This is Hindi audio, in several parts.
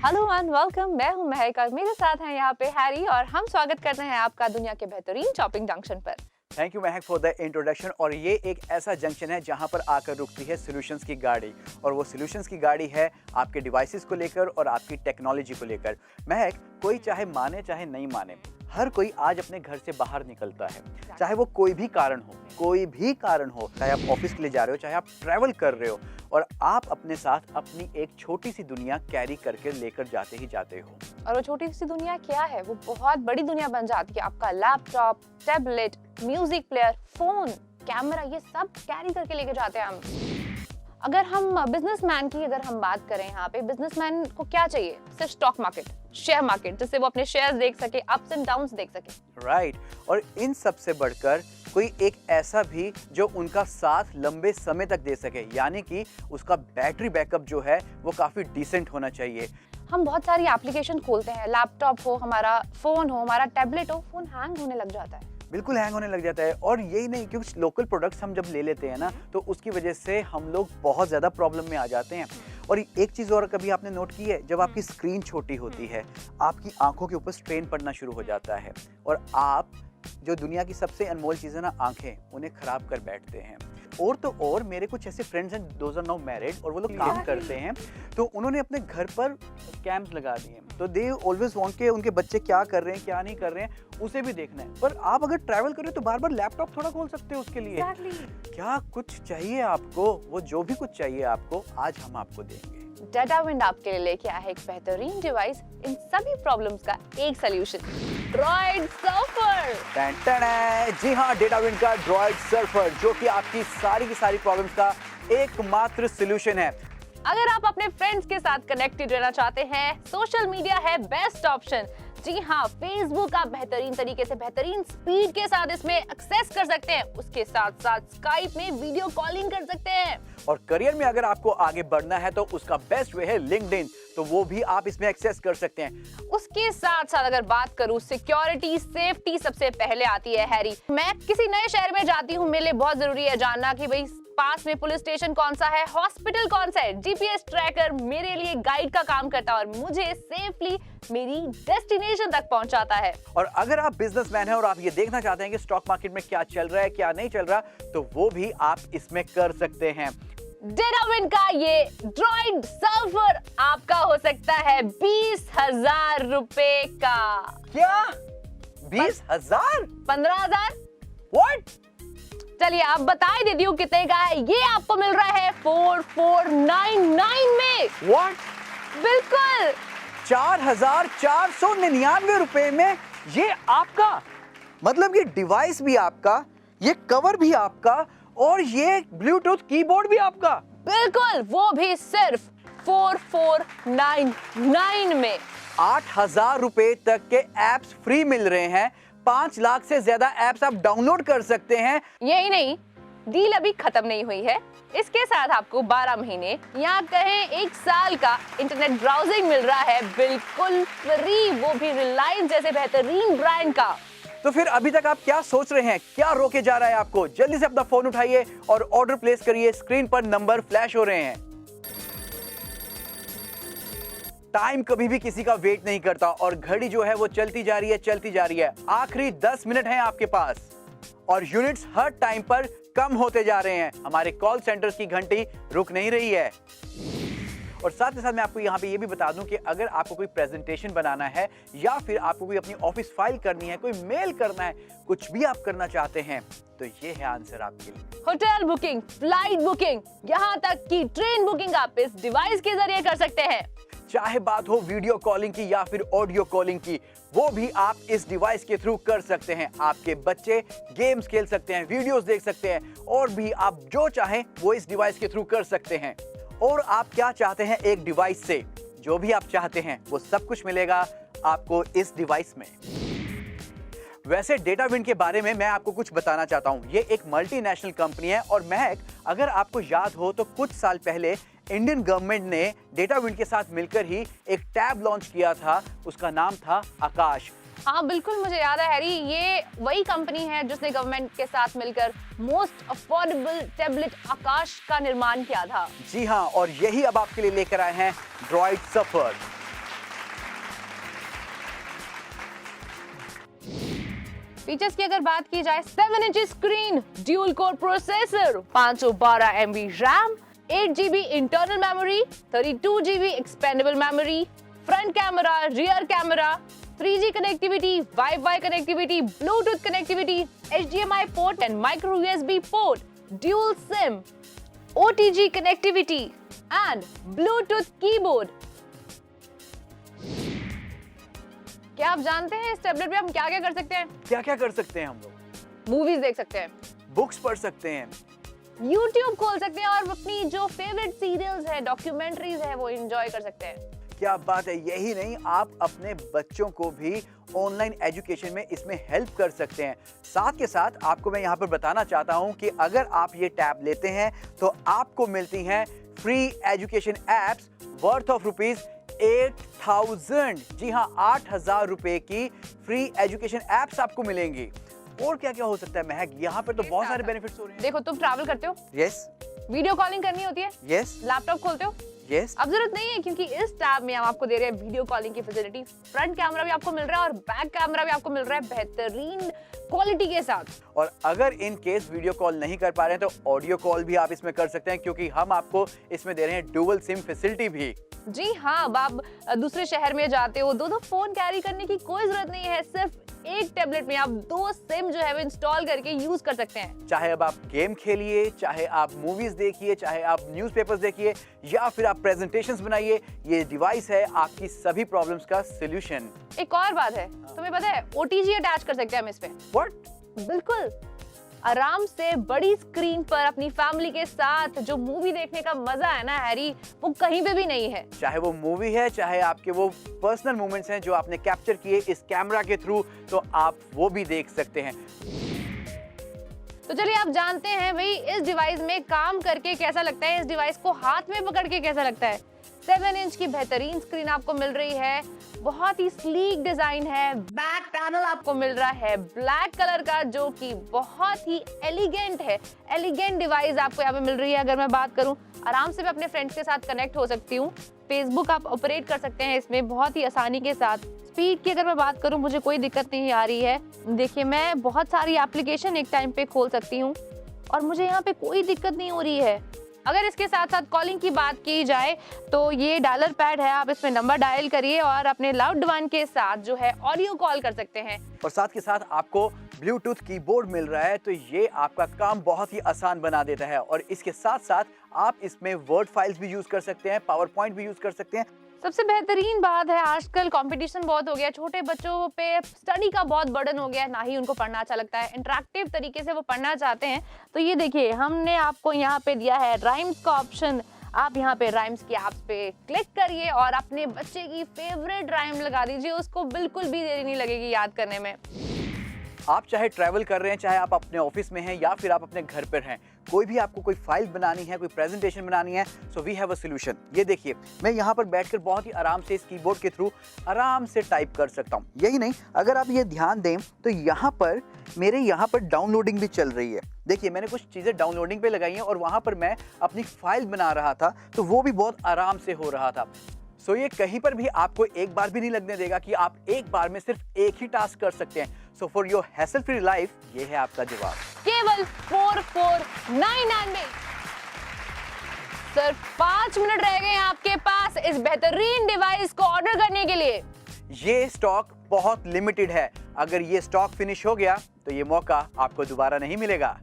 Hello and welcome. मैं हूं महक और मेरे साथ हैं यहाँ पे हैरी और हम स्वागत करते हैं आपका दुनिया के बेहतरीन शॉपिंग जंक्शन पर। Thank you Mahak for the introduction. और ये एक ऐसा जंक्शन है जहां पर आकर रुकती है सॉल्यूशंस की गाड़ी, और वो सॉल्यूशंस की गाड़ी है आपके डिवाइसेस को लेकर और आपकी टेक्नोलॉजी को लेकर। महक, कोई चाहे माने चाहे नहीं माने, हर कोई आज अपने घर से बाहर निकलता है, चाहे वो कोई भी कारण हो, चाहे आप ऑफिस के लिए जा रहे हो, चाहे आप ट्रैवल कर रहे हो, और आप अपने साथ अपनी एक छोटी सी दुनिया कैरी करके लेकर जाते ही जाते हो। और वो छोटी सी दुनिया क्या है, वो बहुत बड़ी दुनिया बन जाती है। आपका laptop, tablet, music player, phone, camera, ये सब कैरी करके लेके जाते हैं हम। अगर हम बिजनेसमैन की हम बात करें, यहाँ पे बिजनेसमैन को क्या चाहिए? सिर्फ स्टॉक मार्केट, शेयर मार्केट, जिससे वो अपने शेयर्स देख सके, अप्स एंड डाउन्स देख सके। राइट। और इन सब से बढ़कर कोई एक ऐसा भी जो उनका साथ लंबे समय तक दे सके, यानी कि उसका बैटरी बैकअप जो है वो काफी डिसेंट होना चाहिए। हम बहुत सारी एप्लीकेशन खोलते हैं, लैपटॉप हो, हमारा फोन हो, हमारा टैबलेट हो, फोन हैंग होने लग जाता है। बिल्कुल हैंग होने लग जाता है। और यही नहीं, क्योंकि लोकल प्रोडक्ट्स हम जब ले लेते हैं ना, तो उसकी वजह से हम लोग बहुत ज़्यादा प्रॉब्लम में आ जाते हैं। और एक चीज़ और कभी आपने नोट की है, जब आपकी स्क्रीन छोटी होती है, आपकी आंखों के ऊपर स्ट्रेन पड़ना शुरू हो जाता है, और आप जो दुनिया की सबसे अनमोल चीज़ है ना, आंखें, उन्हें ख़राब कर बैठते हैं। और तो और मेरे कुछ ऐसे फ्रेंड्स हैं, दोज आर नाउ मैरिड, और वो लोग काम करते हैं, तो उन्होंने अपने घर पर कैम्प लगा दिए हैं। तो दे ऑलवेज वांट के उनके बच्चे क्या कर रहे हैं, क्या नहीं कर रहे हैं, उसे भी देखना है। पर आप अगर ट्रैवल कर रहे हो तो बार बार लैपटॉप थोड़ा खोल सकते हो उसके लिए। क्या कुछ चाहिए आपको, वो जो भी कुछ चाहिए आपको, आज हम आपको देंगे। डेटाविंड आपके लिए लेके आया है एक बेहतरीन डिवाइस, इन सभी प्रॉब्लम्स का एक सलूशन, ड्रॉइड सर्फर। जी हाँ, डेटाविंड का ड्रॉइड सर्फर, जो कि आपकी सारी की सारी प्रॉब्लम्स का एकमात्र सलूशन है। अगर आप अपने फ्रेंड्स के साथ कनेक्टेड रहना चाहते हैं, सोशल मीडिया है बेस्ट ऑप्शन। जी हाँ, फेसबुक आप बेहतरीन तरीके से, बेहतरीन स्पीड के साथ इसमें एक्सेस कर सकते हैं। उसके साथ साथ स्काइप में वीडियो कॉलिंग कर सकते हैं। और करियर में अगर आपको आगे बढ़ना है तो उसका बेस्ट वे है लिंक्डइन, तो वो भी आप इसमें एक्सेस कर सकते हैं। उसके साथ साथ अगर बात करूं, सिक्योरिटी, सेफ्टी सबसे पहले आती है हैरी। मैं किसी नए शहर में जाती हूं, मेरे लिए बहुत जरूरी है जानना कि भाई पास में पुलिस स्टेशन कौन सा है, हॉस्पिटल कौन सा है। जीपीएस ट्रैकर मेरे लिए गाइड का काम करता है और मुझे सेफली मेरी डेस्टिनेशन तक पहुंचाता है। और अगर आप बिजनेसमैन हैं और आप ये देखना चाहते हैं कि स्टॉक मार्केट में क्या चल रहा है, क्या नहीं चल रहा, तो वो भी आप इसमें कर सकते हैं। डेटाविंड का ये ड्रॉइड सर्फर आपका हो सकता है 20,000 रुपए का। क्या 20,000? 15,000? What? चलिए आप बता ही देती हूँ कितने का है। ये आपको मिल रहा है 4499 में। What? बिल्कुल 4,499 रुपए में ये आपका, मतलब ये डिवाइस भी आपका, ये कवर भी आपका, और ये ब्लूटूथ कीबोर्ड भी आपका। बिल्कुल, वो भी सिर्फ 4499 में। 8,000 रुपए तक के एप्स फ्री मिल रहे हैं। 5 लाख से ज्यादा एप्स आप डाउनलोड कर सकते हैं। यही नहीं, डील अभी खत्म नहीं हुई है। इसके साथ आपको 12 महीने या कहें 1 साल का इंटरनेट ब्राउजिंग मिल रहा है, बिल्कुल फ्री, वो भी रिलायंस जैसे बेहतरीन ब्रांड का। तो फिर अभी तक आप क्या सोच रहे हैं, क्या रोके जा रहा है आपको? जल्दी से अपना फोन उठाइए और ऑर्डर प्लेस करिए। स्क्रीन पर नंबर फ्लैश हो रहे हैं। टाइम कभी भी किसी का वेट नहीं करता, और घड़ी जो है वो चलती जा रही है। आखिरी 10 मिनट हैं आपके पास, और यूनिट्स हर टाइम पर कम होते जा रहे हैं। हमारे कॉल सेंटर्स की घंटी रुक नहीं रही है। और साथ ही साथ मैं आपको यहाँ पे ये भी बता दूं कि अगर आपको कोई प्रेजेंटेशन बनाना है, या फिर आपको कोई अपनी ऑफिस फाइल करनी है, कोई मेल करना है, कुछ भी आप करना चाहते हैं, तो ये है आंसर आपके लिए। होटल बुकिंग, फ्लाइट बुकिंग, यहाँ तक कि ट्रेन बुकिंग आप इस डिवाइस के जरिए कर सकते हैं। चाहे बात हो वीडियो कॉलिंग की या फिर ऑडियो कॉलिंग की, वो भी आप इस डिवाइस के थ्रू कर सकते हैं। आपके बच्चे गेम्स खेल सकते हैं, वीडियोस देख सकते हैं, और भी आप जो चाहें वो इस डिवाइस के थ्रू कर सकते हैं। और आप क्या चाहते हैं एक डिवाइस से, जो भी आप चाहते हैं वो सब कुछ मिलेगा आपको इस डिवाइस में। वैसे डेटाविंड के बारे में मैं आपको कुछ बताना चाहता हूं। ये एक मल्टीनेशनल कंपनी है, और महक, अगर आपको याद हो तो कुछ साल पहले इंडियन गवर्नमेंट ने डेटाविंड के साथ मिलकर ही एक टैब लॉन्च किया था। उसका नाम था आकाश। हाँ बिल्कुल, मुझे याद है हैरी, ये वही कंपनी है जिसने गवर्नमेंट के साथ मिलकर मोस्ट अफोर्डेबल टैबलेट आकाश का निर्माण किया था। जी हाँ, और यही अब आपके लिए लेकर आए हैं ड्रॉइड सर्फर। फीचर्स की अगर बात की जाए, 7 inch screen, dual core processor, 512 MB RAM, 8 GB internal memory, 32 GB expendable memory, front camera, rear camera, 3G connectivity, wifi connectivity, Bluetooth connectivity, HDMI port and micro USB port, dual SIM, OTG connectivity and Bluetooth keyboard. क्या आप जानते हैं इस टैबलेट में हम क्या क्या कर सकते हैं? क्या क्या कर सकते हैं हम लोग? मूवीज देख सकते हैं, बुक्स पढ़ सकते हैं, YouTube खोल सकते हैं और अपनी जो फेवरेट सीरियल्स है, डॉक्यूमेंट्रीज है, वो एंजॉय कर सकते हैं। क्या बात है। यही नहीं, आप अपने बच्चों को भी ऑनलाइन एजुकेशन में इसमें हेल्प कर सकते हैं। साथ के साथ आपको मैं यहाँ पर बताना चाहता हूँ कि अगर आप ये टैब लेते हैं तो आपको मिलती हैं free education apps worth of ₹8,000। जी हाँ, 8,000 रुपए की फ्री एजुकेशन एप्स आपको मिलेंगी। और क्या क्या हो सकता है महक? यहाँ पर तो बहुत सारे बेनिफिट्स हो रहे हैं। देखो, तुम ट्रैवल करते हो, यस, वीडियो कॉलिंग करनी होती है, यस, लैपटॉप खोलते हो, यस। अब जरूरत नहीं है क्योंकि इस टैब में हम आपको दे रहे हैं वीडियो कॉलिंग की फैसिलिटी। फ्रंट कैमरा भी आपको मिल रहा है और बैक कैमरा भी आपको मिल रहा है बेहतरीन क्वालिटी के साथ। और अगर इन केस वीडियो कॉल नहीं कर पा रहे हैं तो ऑडियो कॉल भी आप इसमें कर सकते हैं, क्योंकि हम आपको इसमें दे रहे हैं डुअल सिम फैसिलिटी भी। जी हाँ, अब आप दूसरे शहर में जाते हो, दो फोन कैरी करने की कोई जरूरत नहीं है। सिर्फ एक टैबलेट में आप 2 सिम जो है वो इंस्टॉल करके यूज कर सकते हैं। चाहे अब आप गेम खेलिए, चाहे आप मूवीज देखिए, चाहे आप न्यूज़पेपर्स देखिए, या फिर आप प्रेजेंटेशंस बनाइए, ये डिवाइस है आपकी सभी प्रॉब्लम्स का सॉल्यूशन। एक और बात है, तुम्हें पता है OTG अटैच कर सकते हैं हम इस पे। व्हाट? बिल्कुल, आराम से बड़ी स्क्रीन पर अपनी फैमिली के साथ जो मूवी देखने का मजा है ना हैरी, वो कहीं पे भी नहीं है। चाहे वो मूवी है, चाहे आपके वो पर्सनल मोमेंट्स हैं जो आपने कैप्चर किए इस कैमरा के थ्रू, तो आप वो भी देख सकते हैं। तो चलिए, आप जानते हैं भाई इस डिवाइस में काम करके कैसा लगता है, इस डिवाइस को हाथ में पकड़ के कैसा लगता है। 7 इंच की बेहतरीन स्क्रीन आपको मिल रही है, बहुत ही स्लीक डिजाइन है, बैक पैनल आपको मिल रहा है ब्लैक कलर का, जो कि बहुत ही एलिगेंट है। एलिगेंट डिवाइस आपको यहाँ पे मिल रही है। अगर मैं बात करूँ, आराम से मैं अपने फ्रेंड्स के साथ कनेक्ट हो सकती हूँ। फेसबुक आप ऑपरेट कर सकते हैं इसमें बहुत ही आसानी के साथ। स्पीड की अगर मैं बात करूँ, मुझे कोई दिक्कत नहीं आ रही है। देखिए, मैं बहुत सारी एप्लीकेशन एक टाइम पे खोल सकती हूँ और मुझे यहाँ पे कोई दिक्कत नहीं हो रही है। अगर इसके साथ साथ कॉलिंग की बात की जाए तो ये डायलर पैड है, आप इसमें नंबर डायल करिए और अपने लव्ड वन के साथ जो है ऑडियो कॉल कर सकते हैं। और साथ के साथ आपको ब्लूटूथ कीबोर्ड मिल रहा है, तो ये आपका काम बहुत ही आसान बना देता है। और इसके साथ साथ आप इसमें वर्ड फाइल्स भी यूज कर सकते हैं, पावर पॉइंट भी यूज कर सकते हैं। सबसे बेहतरीन बात है, आजकल कंपटीशन बहुत हो गया, छोटे बच्चों पे स्टडी का बहुत बर्डन हो गया है, ना ही उनको पढ़ना अच्छा लगता है। इंटरैक्टिव तरीके से वो पढ़ना चाहते हैं, तो ये देखिए, हमने आपको यहाँ पे दिया है राइम्स का ऑप्शन। आप यहाँ पे राइम्स की ऐप्स पे क्लिक करिए और अपने बच्चे की फेवरेट राइम लगा दीजिए, उसको बिल्कुल भी देरी नहीं लगेगी याद करने में। आप चाहे ट्रैवल कर रहे हैं, चाहे आप अपने ऑफिस में हैं या फिर आप अपने घर पर हैं, कोई भी आपको कोई फाइल बनानी है, कोई प्रेजेंटेशन बनानी है, so we have a solution. ये देखिए, मैं यहाँ पर बैठकर बहुत ही आराम से इस कीबोर्ड के थ्रू आराम से टाइप कर सकता हूँ। यही नहीं, अगर आप ये ध्यान दें तो यहाँ पर मेरे यहाँ पर डाउनलोडिंग भी चल रही है। देखिए, मैंने कुछ चीज़ें डाउनलोडिंग पे लगाई हैं और वहाँ पर मैं अपनी फाइल बना रहा था, तो वो भी बहुत आराम से हो रहा था। सो ये कहीं पर भी आपको एक बार भी नहीं लगने देगा कि आप एक बार में सिर्फ एक ही टास्क कर सकते हैं। So for your hassle free life, ये है आपका जवाब। केवल 4499 में। सिर्फ 5 मिनट रह गए हैं आपके पास इस बेहतरीन डिवाइस को ऑर्डर करने के लिए। ये स्टॉक बहुत लिमिटेड है, अगर ये स्टॉक फिनिश हो गया तो ये मौका आपको दोबारा नहीं मिलेगा।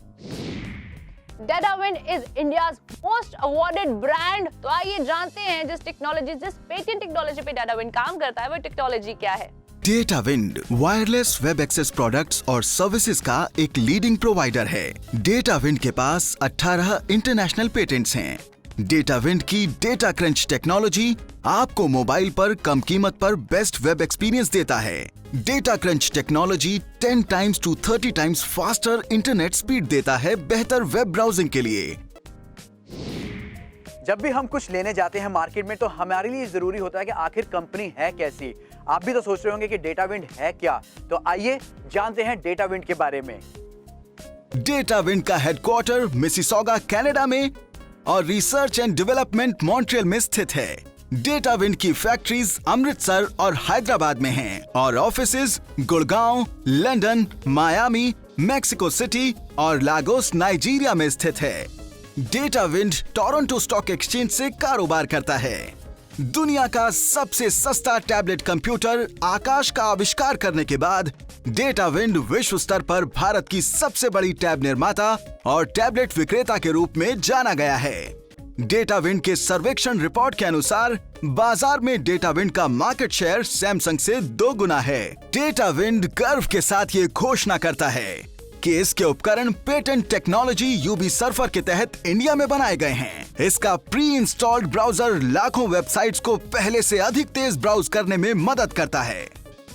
Datawind is India's most awarded brand. तो आइए जानते हैं जिस पेटेंट टेक्नोलॉजी पे डेटाविंड काम करता है, वो टेक्नोलॉजी क्या है। डेटाविंड वायरलेस वेब एक्सेस प्रोडक्ट्स और सर्विसेज का एक लीडिंग प्रोवाइडर है। डेटाविंड के पास 18 इंटरनेशनल पेटेंट्स हैं। डेटाविंड की डेटा क्रंच टेक्नोलॉजी आपको मोबाइल पर कम कीमत पर बेस्ट वेब एक्सपीरियंस देता है। Data crunch technology 10 times to 30 times faster internet speed देता है बेहतर वेब ब्राउजिंग के लिए। जब भी हम कुछ लेने जाते हैं मार्केट में, तो हमारे लिए जरूरी होता है कि आखिर कंपनी है कैसी। आप भी तो सोच रहे होंगे कि डेटाविंड है क्या, तो आइए जानते हैं डेटाविंड के बारे में। डेटाविंड का हेडक्वार्टर मिसिसॉगा कनाडा में और रिसर्च एंड डेवलपमेंट मॉन्ट्रियल में स्थित है। डेटाविंड की फैक्ट्रीज अमृतसर और हैदराबाद में हैं और offices Gurgaon, London, Miami, Mexico city और लागोस, नाइजीरिया में स्थित है। डेटाविंड टोरंटो स्टॉक एक्सचेंज से कारोबार करता है। दुनिया का सबसे सस्ता टैबलेट कंप्यूटर आकाश का आविष्कार करने के बाद डेटाविंड विश्व स्तर पर भारत की सबसे बड़ी टैब निर्माता और टैबलेट विक्रेता के रूप में जाना गया है। डेटाविंड के सर्वेक्षण रिपोर्ट के अनुसार बाजार में डेटाविंड का मार्केट शेयर सैमसंग से 2 गुना है। डेटाविंड गर्व के साथ ये घोषणा करता है कि इसके उपकरण पेटेंट टेक्नोलॉजी यूबी सर्फर के तहत इंडिया में बनाए गए हैं। इसका प्री इंस्टॉल्ड ब्राउजर लाखों वेबसाइट्स को पहले से अधिक तेज ब्राउज करने में मदद करता है।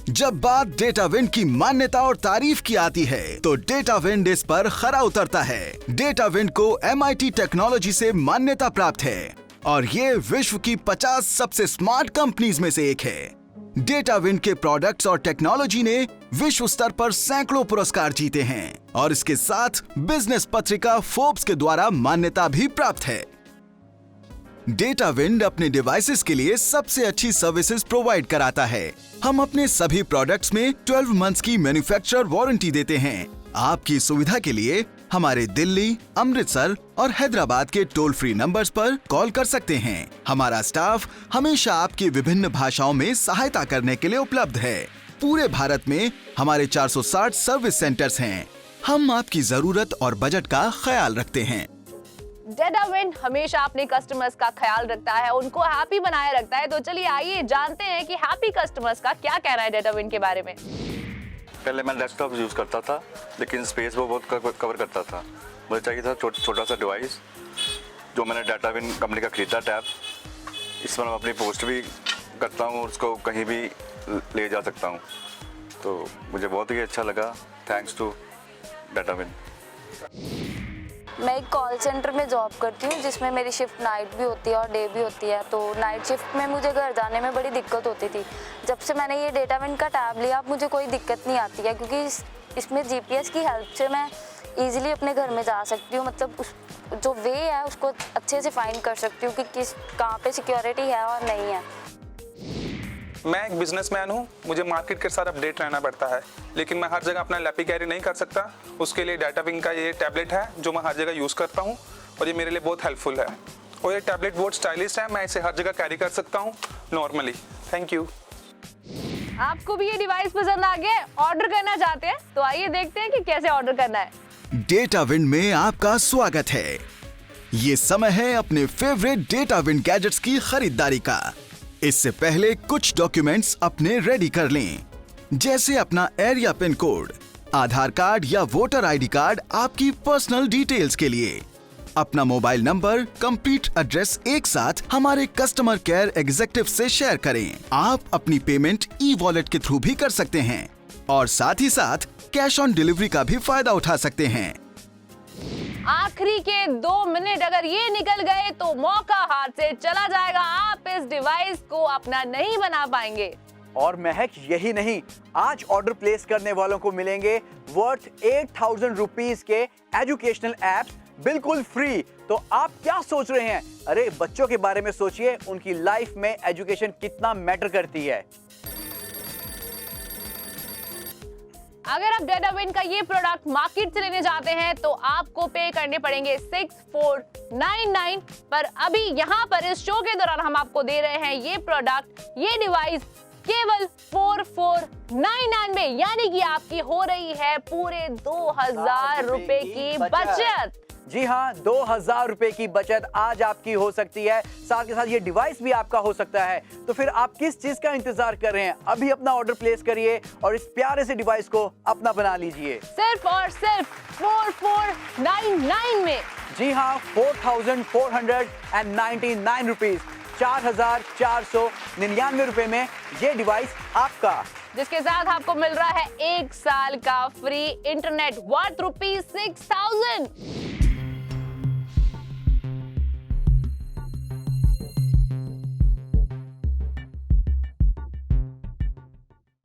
जब बात डेटाविंड की मान्यता और तारीफ की आती है तो डेटाविंड इस पर खरा उतरता है। डेटाविंड को MIT टेक्नोलॉजी से मान्यता प्राप्त है और ये विश्व की 50 सबसे स्मार्ट कंपनीज में से एक है। डेटाविंड के प्रोडक्ट्स और टेक्नोलॉजी ने विश्व स्तर पर सैकड़ों पुरस्कार जीते हैं और इसके साथ बिजनेस पत्रिका फोर्ब्स के द्वारा मान्यता भी प्राप्त है। डेटाविंड अपने डिवाइसेस के लिए सबसे अच्छी सर्विसेज प्रोवाइड कराता है। हम अपने सभी प्रोडक्ट्स में 12 मंथ्स की मैन्युफैक्चरर वारंटी देते हैं। आपकी सुविधा के लिए हमारे दिल्ली, अमृतसर और हैदराबाद के टोल फ्री नंबर्स पर कॉल कर सकते हैं। हमारा स्टाफ हमेशा आपकी विभिन्न भाषाओं में सहायता करने के लिए उपलब्ध है। पूरे भारत में हमारे 460 सर्विस सेंटर्स हैं। हम आपकी जरूरत और बजट का ख्याल रखते हैं। डेटाविंड हमेशा अपने कस्टमर्स का ख्याल रखता है, उनको हैप्पी बनाए रखता है। तो चलिए आइए जानते हैं कि हैप्पी कस्टमर्स का क्या कहना है डेटाविंड के बारे में। पहले मैं डेस्कटॉप यूज़ करता था लेकिन स्पेस वो बहुत कवर करता था। मुझे चाहिए था छोटा सा डिवाइस, जो मैंने डेटाविंड कंपनी का खरीदा टैब। इस पर मैं अपनी पोस्ट भी करता हूँ और उसको कहीं भी ले जा सकता हूँ। तो मुझे बहुत ही अच्छा लगा, थैंक्स टू डेटाविंड। मैं एक कॉल सेंटर में जॉब करती हूँ जिसमें मेरी शिफ्ट नाइट भी होती है और डे भी होती है। तो नाइट शिफ्ट में मुझे घर जाने में बड़ी दिक्कत होती थी। जब से मैंने ये डेटाविंड का टैब लिया अब मुझे कोई दिक्कत नहीं आती है, क्योंकि इसमें GPS की हेल्प से मैं ईजिली अपने घर में जा सकती हूँ। मतलब उस जो वे है उसको अच्छे से फाइंड कर सकती हूँ कि कहाँ पे सिक्योरिटी है और नहीं है। मैं एक बिजनेसमैन हूँ, मुझे मार्केट के साथ अपडेट रहना पड़ता है, लेकिन मैं हर जगह अपना लैपी कैरी नहीं कर सकता। उसके लिए डेटाविंड का ये टैबलेट है जो मैं हर जगह यूज़ करता हूँ और ये मेरे लिए बहुत हेल्पफुल है। और ये टैबलेट बहुत स्टाइलिश है, मैं इसे हर जगह कैरी कर सकता हूँ नॉर्मली। Thank you. आपको भी ये डिवाइस पसंद आ गया, ऑर्डर करना चाहते हैं तो आइए देखते हैं कि कैसे ऑर्डर करना है। डेटाविंड में आपका स्वागत है। ये समय है अपने फेवरेट डेटाविंड गैजेट्स की खरीदारी का। इससे पहले कुछ डॉक्यूमेंट्स अपने रेडी कर लें, जैसे अपना एरिया पिन कोड, आधार कार्ड या वोटर ID कार्ड आपकी पर्सनल डिटेल्स के लिए, अपना मोबाइल नंबर, कंप्लीट एड्रेस एक साथ हमारे कस्टमर केयर एग्जीक्यूटिव से शेयर करें। आप अपनी पेमेंट ई-वॉलेट के थ्रू भी कर सकते हैं और साथ ही साथ कैश ऑन डिलीवरी का भी फायदा उठा सकते हैं। आखिरी के 2 मिनट अगर ये निकल गए तो मौका हाथ से चला जाएगा। आप इस डिवाइस को अपना नहीं बना पाएंगे। और महक यही नहीं, आज ऑर्डर प्लेस करने वालों को मिलेंगे वर्थ 8000 रुपीज के एजुकेशनल एप्स बिल्कुल फ्री। तो आप क्या सोच रहे हैं? अरे बच्चों के बारे में सोचिए, उनकी लाइफ में एजुकेशन कितना मैटर करती है। अगर आप डेटाविंड का ये प्रोडक्ट मार्केट से लेने जाते हैं तो आपको पे करने पड़ेंगे 6499 पर। अभी यहाँ पर इस शो के दौरान हम आपको दे रहे हैं ये प्रोडक्ट, ये डिवाइस केवल 4499 में, यानी कि आपकी हो रही है पूरे 2000 रुपए की बचत। जी हाँ, 2000 रुपए की बचत आज आपकी हो सकती है। साथ के साथ ये डिवाइस भी आपका हो सकता है। तो फिर आप किस चीज का इंतजार कर रहे हैं? अभी अपना ऑर्डर प्लेस करिए और इस प्यारे से डिवाइस को अपना बना लीजिए सिर्फ और सिर्फ 4499 में। जी हाँ, 4499 रुपीज, 4499 रुपए में ये डिवाइस आपका, जिसके साथ आपको मिल रहा है 1 साल का फ्री इंटरनेट वर्थ ₹6000।